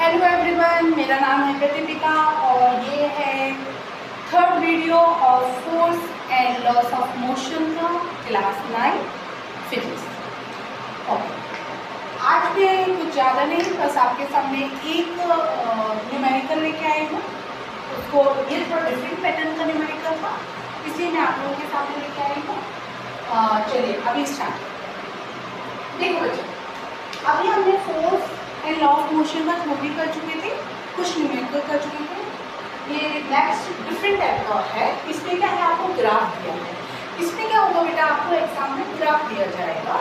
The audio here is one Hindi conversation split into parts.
हेलो एवरीवन, मेरा नाम है प्रतिपिका और ये है third video of force and loss of motion का क्लास 9 फिजिक्स। ओके, आज मैं कुछ ज़्यादा नहीं, बस आपके सामने एक न्यूमेरिकल लेके आई हूँ। उसको ये थोड़ा डिफरेंट पैटर्न का न्यूमेरिकल था, इसलिए मैं आप लोगों के सामने लेके आई हूँ। चलिए अभी स्टार्ट। देखो बच्चों, अभी हमने force and law of motion का थ्योरी कर चुके थे, कुछ न्यूमेरिकल कर चुके थे। ये नेक्स्ट डिफरेंट टाइप का है। इसमें क्या है, आपको ग्राफ दिया है। इसमें क्या होगा बेटा, आपको एग्जाम में ग्राफ दिया जाएगा,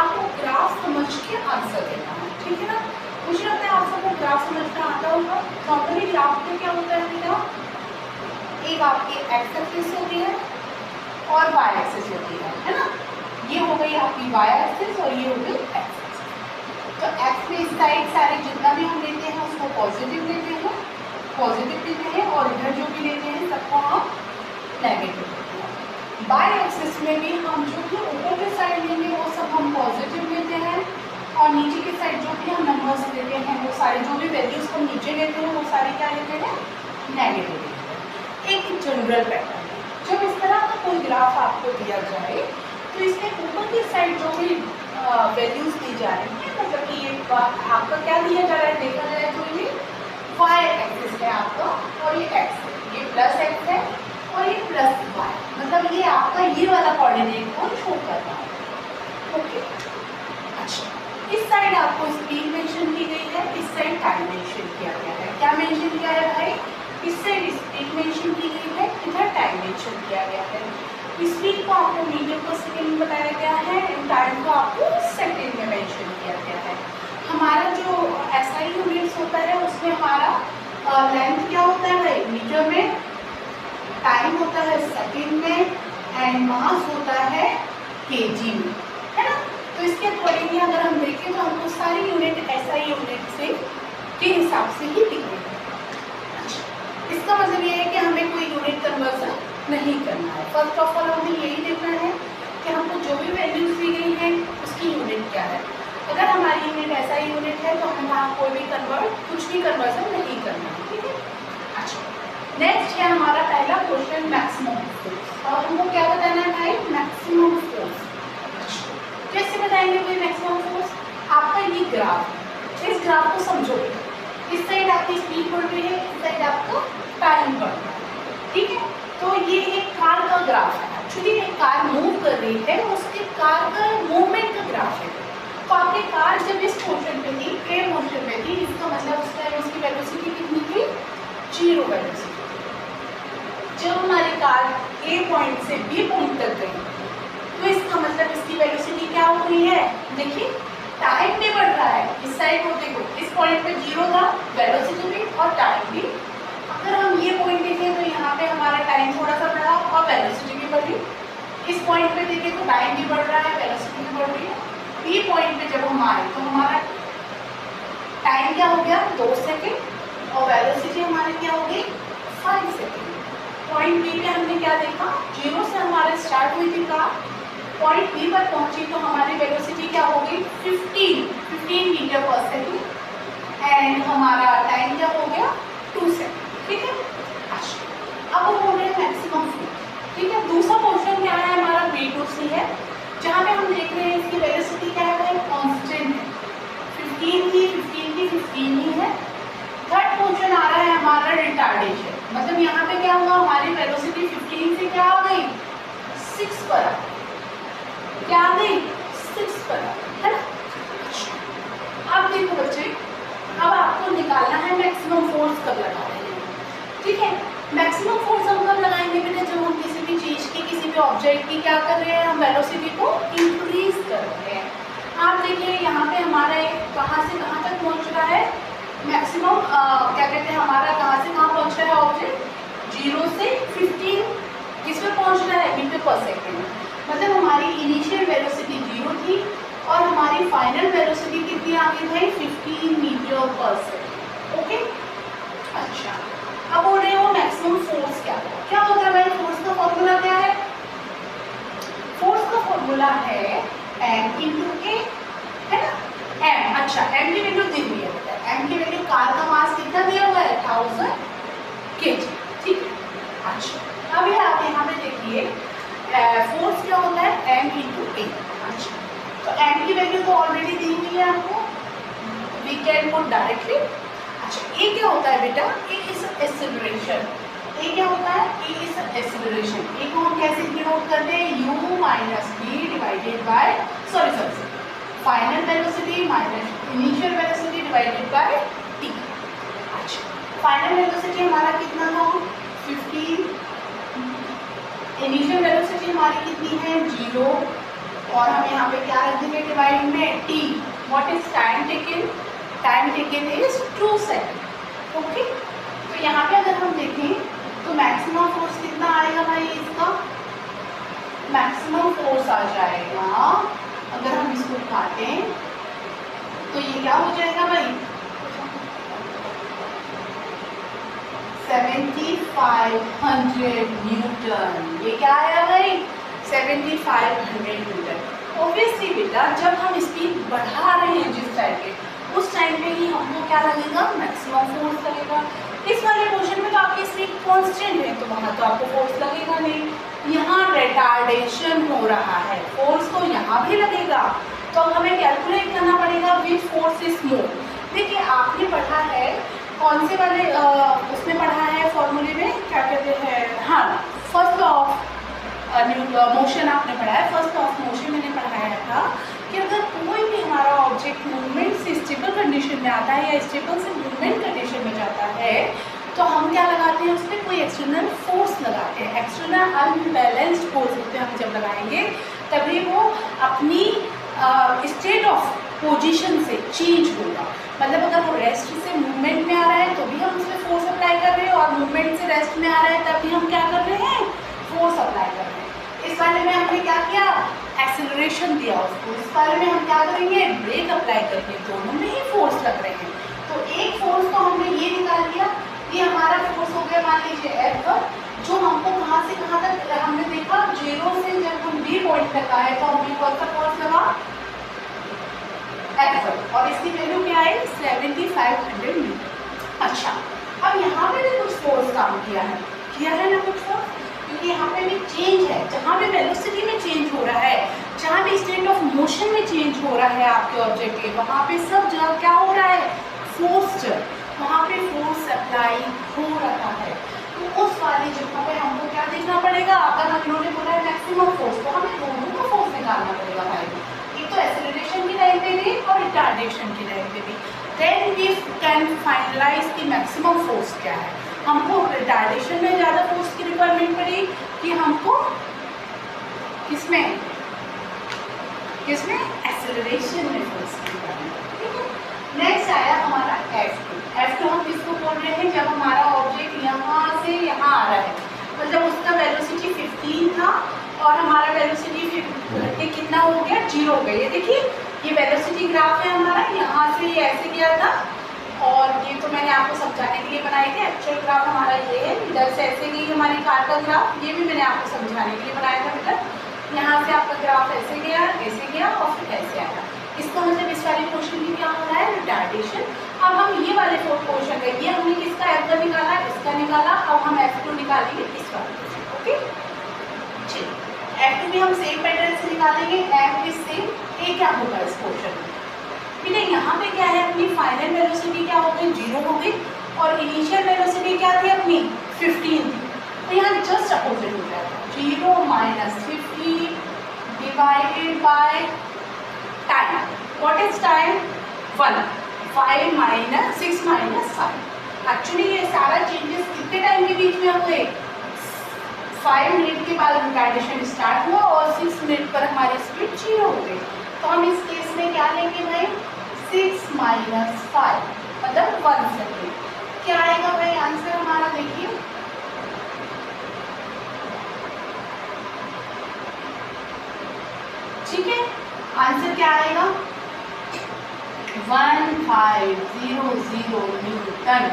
आपको ग्राफ समझ के आंसर देना है, ठीक है ना। मुझे लगता है आप सबको ग्राफ समझना आता होगा। नॉर्मली ग्राफ में क्या होता है बेटा, एक आपकी एक्स एक्सिस होती है और वाई एक्सिस होती है ना। ये हो गई आपकी वाई एक्सिस और ये हो गई एक्स। तो एक्स में इस साइड सारे जितना भी हम लेते हैं उसको पॉजिटिव लेते हैं और इधर जो भी लेते हैं सबको हम नेगेटिव लेते हैं। बाय एक्सिस में भी हम जो भी ऊपर के साइड लेंगे वो सब हम पॉजिटिव लेते हैं और नीचे के साइड जो भी हम नंबर्स लेते हैं वो सारे जो भी वैल्यूज हम नीचे लेते हैं वो सारे क्या लेते हैं, नेगेटिव लेते हैं। एक जनरल पैटर्न है, जब इस तरह का कोई ग्राफ आपको दिया जाए तो इसमें ऊपर की साइड जो भी वैल्यूज दी जा रही है, मतलब कि ये आपका क्या दिया जा रहा है, देखा जाए तो ये वाई एक्सिस है आपका और ये एक्स है, ये प्लस एक्स है और ये प्लस वाई, मतलब ये आपका ये वाला कोऑर्डिनेट को शो कर रहा है। ओके, अच्छा, इस साइड आपको स्पीड मेंशन की गई है, इस साइड टाइम मेंशन किया गया है। क्या मेंशन किया है भाई, इस साइड स्पीड मेंशन की गई है, इधर टाइम मेंशन किया गया है। स्पीड को आपको मीटर पर सेकेंड में बताया गया है, टाइम को आपको सेकेंड में मेंशन किया गया है। हमारा जो SI यूनिट्स होता है उसमें हमारा लेंथ क्या होता है भाई, मीटर में, टाइम होता है सेकेंड में एंड मास होता है kg में, है ना। तो इसके अकॉर्डिंगली अगर हम देखें तो हमको सारी यूनिट SI यूनिट से के हिसाब से ही दिख रही है। अच्छा, इसका मतलब ये है कि हमें कोई यूनिट कन्वर्जन नहीं करना है। फर्स्ट ऑफ ऑल हमें यही देखना है कि हमको जो भी वैल्यूज दी गई है उसकी यूनिट क्या है। अगर हमारी यूनिट ऐसा ही यूनिट है तो हमें वहाँ कोई भी कुछ भी कन्वर्जन नहीं करना है, ठीक है। अच्छा, नेक्स्ट है हमारा पहला क्वेश्चन, मैक्सिमम फोर्स। और हमको क्या बताना है भाई, मैक्सिमम फोर्स। कैसे बताएंगे भाई मैक्सिमम फोर्स, आपका ये ग्राफ है, इस ग्राफ को समझोगे, इस साइड आपकी स्पीड बढ़ रही है, इस साइड आपका टाइम बढ़ रहा है, ठीक है। तो ये एक कार का ग्राफ है, एक्चुअली एक कार मूव कर रही है, उसके कार का मूवमेंट का ग्राफ है। तो आपकी कार जब इस मोशन पे थी, ए मोशन पे थी, इसका मतलब उस टाइम उसकी वेलोसिटी कितनी थी, 0 वेलोसिटी। जब हमारी कार ए पॉइंट से बी पॉइंट तक गई तो इसका मतलब इसकी वेलोसिटी क्या हो रही है, देखिए टाइम भी बढ़ रहा है। इस साइड को देखो, इस पॉइंट पे 0 था, वेलोसिटी भी और टाइम भी। अगर हम ये पॉइंट देखें तो यहाँ पे हमारा टाइम थोड़ा सा बढ़ा और वेलोसिटी भी बढ़ी। इस पॉइंट पे देखें तो टाइम भी बढ़ रहा है, वेलोसिटी भी बढ़ रही है। बी पॉइंट पे जब हम आए तो हमारा टाइम क्या हो गया, 2 सेकेंड और वेलोसिटी हमारी क्या हो गई, 5 सेकेंड। पॉइंट बी पे हमने क्या देखा, 0 से हमारे स्टार्ट हुई थी कार, पॉइंट बी पर पहुंची तो हमारी वेलोसिटी क्या हो गई, 15 मीटर पर सेकेंड एंड हमारा टाइम क्या हो गया, 2 सेकेंड, ठीक है। अच्छा, अब हम हो रहे हैं मैक्सिमम फोर्स, ठीक है। दूसरा क्वेश्चन क्या है हमारा, V2C है, जहाँ पे हम देख रहे हैं इसकी वेलोसिटी क्या है, कांस्टेंट है, 15 ही है। थर्ड क्वेश्चन आ रहा है हमारा रिटार्डेशन, मतलब यहाँ पे क्या हुआ, हमारी वेलोसिटी 15 से क्या आ गई, 6 पर आ गई, क्या आ गई, 6 पर आ गई, है ना। अब देखो बच्चे, अब आपको निकालना है मैक्सिमम फोर्स कब लगा रहे हैं, ठीक है। मैक्सिमम फोर्स हम कब लगाएंगे बेटा, जब हम किसी भी चीज़ की, किसी भी ऑब्जेक्ट की क्या कर रहे हैं, हम वेलोसिटी को इंक्रीज कर रहे हैं। आप देखिए यहाँ पे हमारा कहाँ से कहाँ तक पहुँच रहा है मैक्सिमम, क्या कहते हैं, हमारा कहाँ से कहाँ पहुँच रहा है ऑब्जेक्ट, 0 से 15 किस पे पहुँच रहा है, मीटर पर सेकेंड। मतलब हमारी इनिशियल वेलोसिटी 0 थी और हमारी फाइनल वेलोसिटी कितनी आ गई भाई, 15 मीटर पर सेकेंड, ओके। अच्छा, अब बोल रहे हो मैक्सिमम फोर्स क्या होता है भाई, फोर्स का फॉर्मूला क्या है, फोर्स का फॉर्मूला है M × A, है ना। M, अच्छा, M की वैल्यू दी हुई है, एम की वैल्यू, कार का मास कितना दिया हुआ है 1000 kg, ठीक है। अच्छा अब आप यहाँ पे देखिए फोर्स क्या होता है एम इंटू ए। अच्छा तो एम की वैल्यू तो ऑलरेडी दी हुई है आपको, वी कैन पुट डायरेक्टली। अच्छा ए क्या होता है बेटा, ए इज एक्सेलरेशन। ए क्या होता है, ए इज एक्सेलरेशन। ए को हम कैसे डिनोट करते हैं, u minus v divided by sorry final velocity minus initial velocity divided by t. अच्छा फाइनल वेलोसिटी हमारा कितना था 15, इनिशियल वेलोसिटी हमारी कितनी है 0, और हम यहाँ पे क्या रख देंगे डिवाइड में T. What is time taken, time taken is 2 second. Okay तो यहाँ पे अगर हम देखें तो मैक्सिमम फोर्स कितना आएगा भाई, इसका मैक्सिमम फोर्स आ जाएगा, अगर हम इसको काटें तो ये क्या हो जाएगा भाई 7500 न्यूटन। ये क्या आया भाई 7500 न्यूटन। ऑब्वियसली बेटा जब हम स्पीड बढ़ा रहे हैं जिस टाइम पे, उस टाइम पे ही हमको क्या लगेगा मैक्सिमम फोर्स लगेगा। इस वाले क्वेश्चन में तो आपकी स्पीड कांस्टेंट है तो वहाँ तो आपको फोर्स लगेगा नहीं, यहाँ रिटार्डेशन हो रहा है, फोर्स तो यहाँ भी लगेगा। तो हमें कैलकुलेट करना पड़ेगा विच फोर्स इज मोर। देखिए आपने पढ़ा है कौन से वाले उसमें पढ़ा है फॉर्मूले में, क्या कहते हैं, हाँ फर्स्ट लॉ ऑफ मोशन आपने पढ़ा है। फर्स्ट लॉ ऑफ मोशन मैंने पढ़ाया था कि अगर कोई भी हमारा ऑब्जेक्ट मूवमेंट से स्टेबल कंडीशन में आता है या स्टेबल से मूवमेंट कंडीशन में जाता है तो हम क्या लगाते हैं, उस पर कोई एक्सटर्नल फोर्स लगाते हैं। एक्सटर्नल अनबैलेंस्ड फोर्स होते हैं, हम जब लगाएंगे तभी वो अपनी स्टेट ऑफ पोजीशन से चेंज होगा। मतलब अगर वो रेस्ट से मूवमेंट में आ रहा है तो भी हम उसमें फोर्स अप्लाई कर रहे हैं, और मूवमेंट से रेस्ट में आ रहा है तब भी हम क्या कर रहे हैं फोर्स अप्लाई कर रहे हैं। इस वाले में हमने क्या किया एक्सेलरेशन दिया उसको, इस वाले में हम क्या करेंगे ब्रेक अप्लाई करके, दोनों में ही फोर्स लग रहे हैं। तो एक फोर्स तो हमने ये निकाल लिया, ये हमारा फोर्स हो गया मान लीजिए एफ पर, जो हमको कहाँ से कहाँ तक हमने देखा 0 से जब हम बी पॉइंट तक आए तो हमें कौन सा फोर्स लगा एफ पर, और इसकी वैल्यू क्या है 7500 न्यूटन। अच्छा अब यहाँ पे भी कुछ फोर्स काम किया है ना कुछ फोर्स, क्योंकि यहाँ पे भी चेंज है, जहाँ भी वेलोसिटी में चेंज हो रहा है, जहाँ भी स्टेट ऑफ मोशन में चेंज हो रहा है आपके ऑब्जेक्ट के, वहाँ पे सब जगह क्या हो रहा है फोर्स, वहाँ पे फोर्स अप्लाई हो रहा है। तो उस वाली जगह पे हमको क्या देखना पड़ेगा, अगर हम इन्होंने बोला है मैक्सिमम फोर्स तो हमें दोनों का फोर्स निकालना पड़ेगा भाई, एक तो एक्सेलरेशन की लाइन पे भी और रिटार्डेशन की लाइन पे भी। देन वी कैन फाइनलाइज की मैक्सिमम फोर्स क्या है। हमको रिटार्डेशन में ज़्यादा फोर्स की रिक्वायरमेंट पड़ी कि हमको किसमें एक्सेलरेशन में फोर्स की रिक्वायरमेंट। ठीक है नेक्स्ट आया हमारा F2 हम किसको बोल रहे हैं, जब हमारा ऑब्जेक्ट यहाँ से यहाँ आ रहा है, मतलब उसका वेलोसिटी 15 था और हमारा वेलोसिटी कितना हो गया 0 हो गया। ये देखिए ये वेलोसिटी ग्राफ है हमारा, यहाँ से ये ऐसे गया था, और ये तो मैंने आपको समझाने के लिए बनाए थे। एक्चुअल ग्राफ हमारा ये है, इधर से ऐसे गई हमारी कार का ग्राफ, ये भी मैंने आपको समझाने के लिए बनाया था बेटा। यहाँ से आपका ग्राफ ऐसे गया और फिर ऐसे आया। इसका मतलब इस वाले क्वेश्चन में क्या हो रहा है रिटार्डेशन। अब हम ये वाले फोर्थ क्वेश्चन का, ये हमने किसका F1 निकाला, इसका निकाला, अब हम F2 निकालेंगे इस वाले क्वेश्चन। ओके चलिए F2 भी हम सेम पैटर्न से निकालेंगे, F इज सेम। ए क्या होगा इस क्वेश्चन में बेटा, यहाँ पे क्या है अपनी फाइनल वेलोसिटी क्या हो गई 0 हो गई, और इनिशियल वेलोसिटी क्या थी अपनी 15 थी, तो यहाँ जस्ट अपोजिट हो जाएगा 0 minus 15 divided by time. What is time 1, 5 minus 6 minus 5। Actually ये सारा चेंजेस कितने टाइम के बीच में हुए 5 मिनट के बाद रिटार्डेशन स्टार्ट हुआ और 6 मिनट पर हमारी स्पीड 0 हो गई। तो हम इस केस में क्या लेंगे भाई 6 माइनस 5 मतलब 1 सेकेंड। क्या आएगा भाई आंसर हमारा, देखिए ठीक है आंसर क्या आएगा 1500 न्यूटन।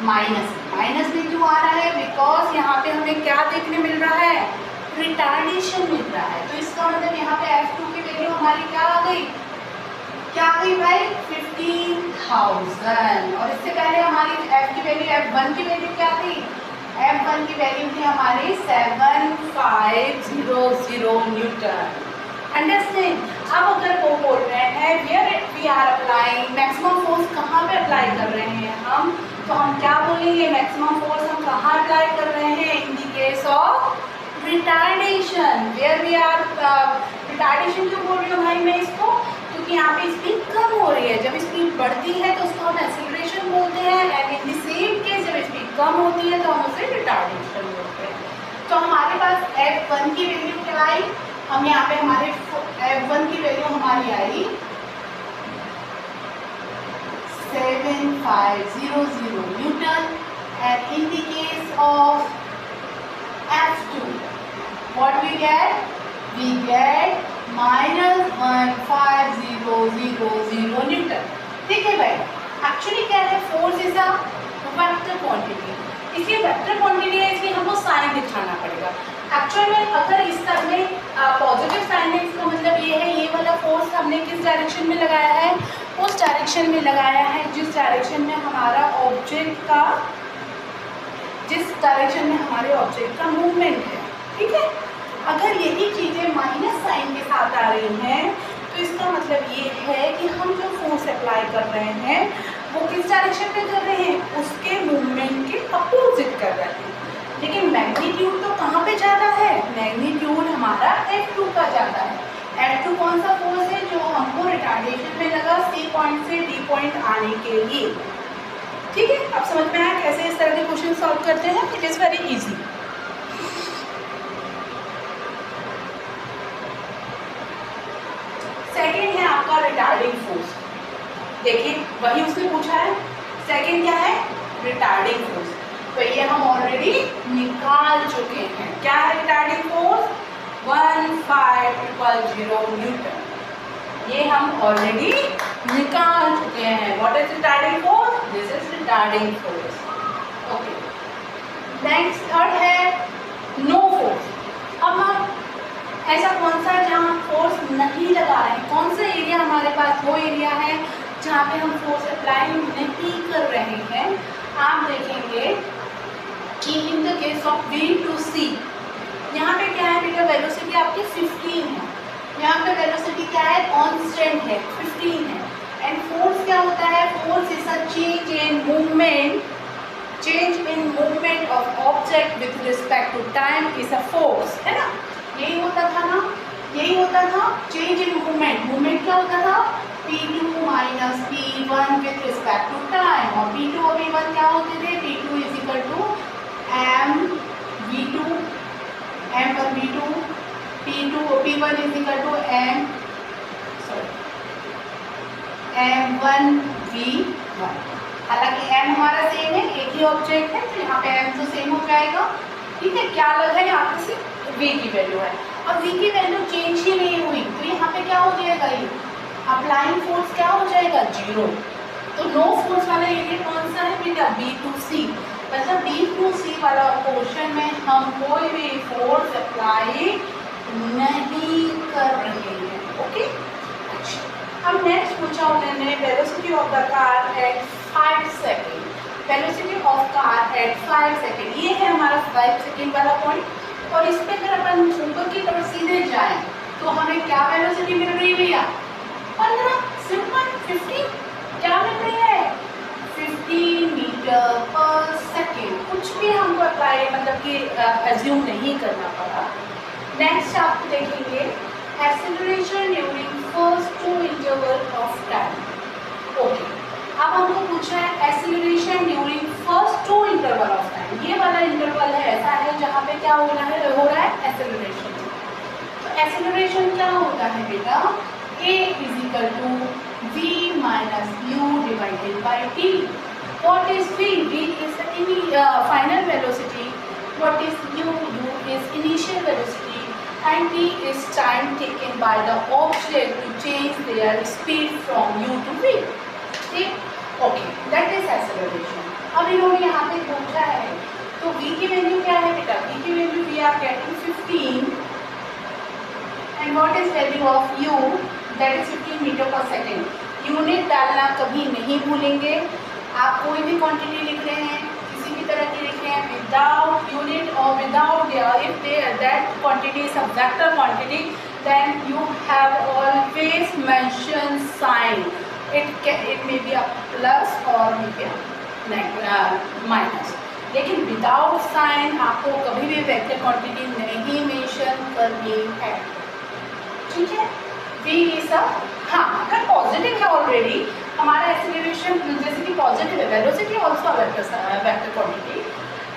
माइनस में क्यों आ रहा है, बिकॉज यहाँ पे हमें क्या देखने मिल रहा है रिटार्डेशन मिल रहा है। तो इसका मतलब यहाँ पे F2 की वैल्यू हमारी क्या आ गई भाई 15 1000। और इससे पहले हमारी f की वैल्यू f1 की वैल्यू क्या थी? f1 की वैल्यू थी हमारी 7500 न्यूटन। अंडरस्टैंड? अब अगर वो बोल रहे हैं where we are applying maximum force, कहाँ पे अप्लाई कर रहे हैं हम, तो हम क्या बोलेंगे? मैक्सिमम फोर्स हम कहाँ अप्लाई कर रहे हैं? In the case of retardation. Where we are retardation क्यों बोल रही हूँ भाई मैं इसको? क्योंकि यहाँ पे स्पीड कम हो रही है। जब स्पीड बढ़ती है तो उसको हम एक्सेलरेशन बोलते हैं, and in the same case जब स्पीड कम होती है तो हम उसे रिटार्डेशन बोलते हैं। तो हमारे पास f1 की वैल्यू क्या आई? हम यहाँ पे हमारे f1 की वैल्यू हमारी आई 7500 Newton, and in the case of f2 what we get? We get -15000 Newton. ठीक है भाई, एक्चुअली क्या है? Force is a vector quantity, इसलिए वेक्टर क्वांटिटी है, इसलिए हमको साइन दिखाना पड़ेगा। एक्चुअल में अगर इस तरह में पॉजिटिव साइन है, इसका मतलब ये है ये वाला फोर्स हमने किस डायरेक्शन में लगाया है? उस डायरेक्शन में लगाया है जिस डायरेक्शन में हमारा ऑब्जेक्ट का मूवमेंट है। ठीक है, अगर यही चीज़ें माइनस साइन के साथ आ रही हैं तो इसका मतलब ये है कि हम जो फोर्स अप्लाई कर रहे हैं वो किस डायरेक्शन में कर रहे हैं? उसके मूवमेंट के अपोजिट कर रहे हैं। लेकिन मैग्नीट्यूड तो कहाँ पे ज़्यादा है? मैग्नीट्यूड हमारा F2 का ज़्यादा है। F2 कौन सा फोर्स है? जो हमको रिटार्डेशन में लगा C पॉइंट से D पॉइंट आने के लिए। ठीक है, अब समझ में आया कैसे इस तरह के क्वेश्चन सॉल्व करते हैं? It is very easy. Second है आपका रिटार्डिंग फोर्स। देखिए वही उसने पूछा है, सेकेंड क्या है? Retarding force. तो ये हम ऑलरेडी निकाल चुके हैं। क्या है रिटार्डिंग फोर्स? 1500 न्यूटन। ये हम ऑलरेडी निकाल चुके हैं। What is retarding force? This is retarding force. Okay, next third है नो फोर्स। अब हम ऐसा कौन सा जहाँ फोर्स नहीं लगा रहे हैं? कौन सा एरिया हमारे पास वो एरिया है जहाँ पे हम फोर्स अप्लाई नहीं कर रहे हैं? आप देखेंगे कि इन the case of V to C, यहाँ पे क्या है बेटा? वेलोसिटी आपकी 15 है। यहाँ पे वेलोसिटी क्या है? कांस्टेंट है, 15 है। एंड फोर्स क्या होता है? Force is a change in movement of object with respect to time is a force, है ना? यही होता था ना, यही होता था चेंज इन मूवमेंट। मूवमेंट क्या होता था? P2 minus P1 with respect to time. और P2 और P1 क्या होते थे? P2 is equal to mv2 m1v2, P1 is equal to m1v1। हालांकि m हमारा सेम है, एक ही ऑब्जेक्ट है, तो यहाँ पे m तो सेम हो जाएगा। ठीक है, क्या अलग है? यहाँ पे सिर्फ v की वैल्यू है, और v की वैल्यू चेंज ही नहीं हुई, तो यहाँ पे क्या हो जाएगा? ये अप्लाइंग फोर्स क्या हो जाएगा? 0। तो नो फोर्स वाला एरिया कौन सा है बेटा? B to C। मतलब B to C वाला पोर्शन में हम कोई भी फोर्स अप्लाई नहीं कर रहे हैं। ओके, अच्छा, अब नेक्स्ट पूछा उन्होंने velocity of the car eight 5 second. Velocity of car eight 5 second, ये है हमारा 5 सेकेंड वाला पॉइंट। और इस पे अगर अपन ऊपर की तरफ सीधे जाएं तो हमें क्या वेलोसिटी मिल रही है भैया? 15, सिंपल 50 क्या मिल रही है? 50 मीटर पर सेकेंड। कुछ भी हमको अप्लाई मतलब कि एज्यूम नहीं करना पड़ा। नेक्स्ट आप देखेंगे acceleration during first 2 interval of time. Okay, अब हमको पूछा है acceleration during first 2 interval of time. ये वाला इंटरवल है ऐसा है जहाँ पे क्या हो रहा है एक्सेलरेशन। तो एक्सेलरेशन क्या होता है बेटा? A is equal to V minus U divided by T. What is V? V is the final velocity. What is U? U is initial velocity. And T is time taken by the object to change their speed from U to V. ठीक? Okay, that is acceleration. अब इन्होंने यहाँ पे पूछा है, तो V की वैल्यू क्या है बेटा? V की value we are getting 15. And what is value of U? That is 15 metre per second. Unit डालना कभी नहीं भूलेंगे। आप कोई भी क्वांटिटी लिख रहे हैं, किसी भी तरह की लिख रहे हैं, विदाउट यूनिट और without if that quantity is a vector quantity, then you have always mention sign. It may be a plus or maybe a minus, लेकिन विदाउट साइन आपको कभी भी वेक्टर क्वांटिटी नहीं मेंशन करनी है, ठीक है। V इज अ, हाँ अगर पॉजिटिव है ऑलरेडी हमारा एक्सीलरेशन, जैसे कि पॉजिटिव है, वेलोसिटी ऑल्सो वेक्टर क्वांटिटी,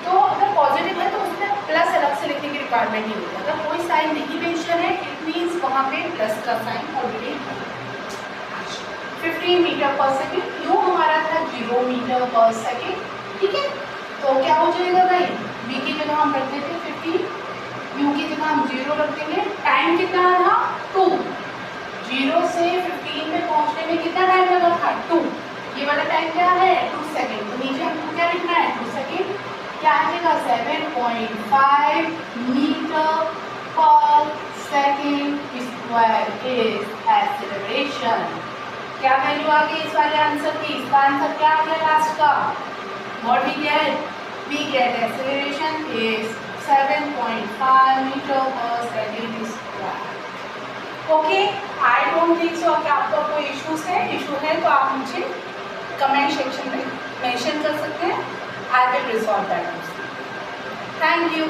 तो अगर पॉजिटिव है तो उसमें प्लस अलग से लिखने की रिक्वायरमेंट नहीं होती। अगर कोई साइन नहीं मेंशन है इट मीन्स वहाँ पे प्लस का sign already 15 metre per second, you हमारा था 0 मीटर पर सेकेंड, ठीक है। तो क्या हो जाएगा भाई, v की जगह हम रख देते 50, u की जगह हम 0 रख देंगे। टाइम कितना था 2, 0 से 15 पे पहुँचने में कितना टाइम लगा था 2, ये वाला टाइम क्या है 2 सेकेंड, तो नीचे हमको क्या लिखना है 2 सेकेंड, क्या आएगा 7.5 metre per second square is acceleration. क्या वैल्यू आ गई इस वाले आंसर की, इसका आंसर क्या आ गया लास्ट का, what we get acceleration is 7.5 metre per second square. Okay, I don't think so कि आपका कोई इशू है तो आप मुझे कमेंट सेक्शन में मेंशन कर सकते हैं। I will resolve that. Thank you.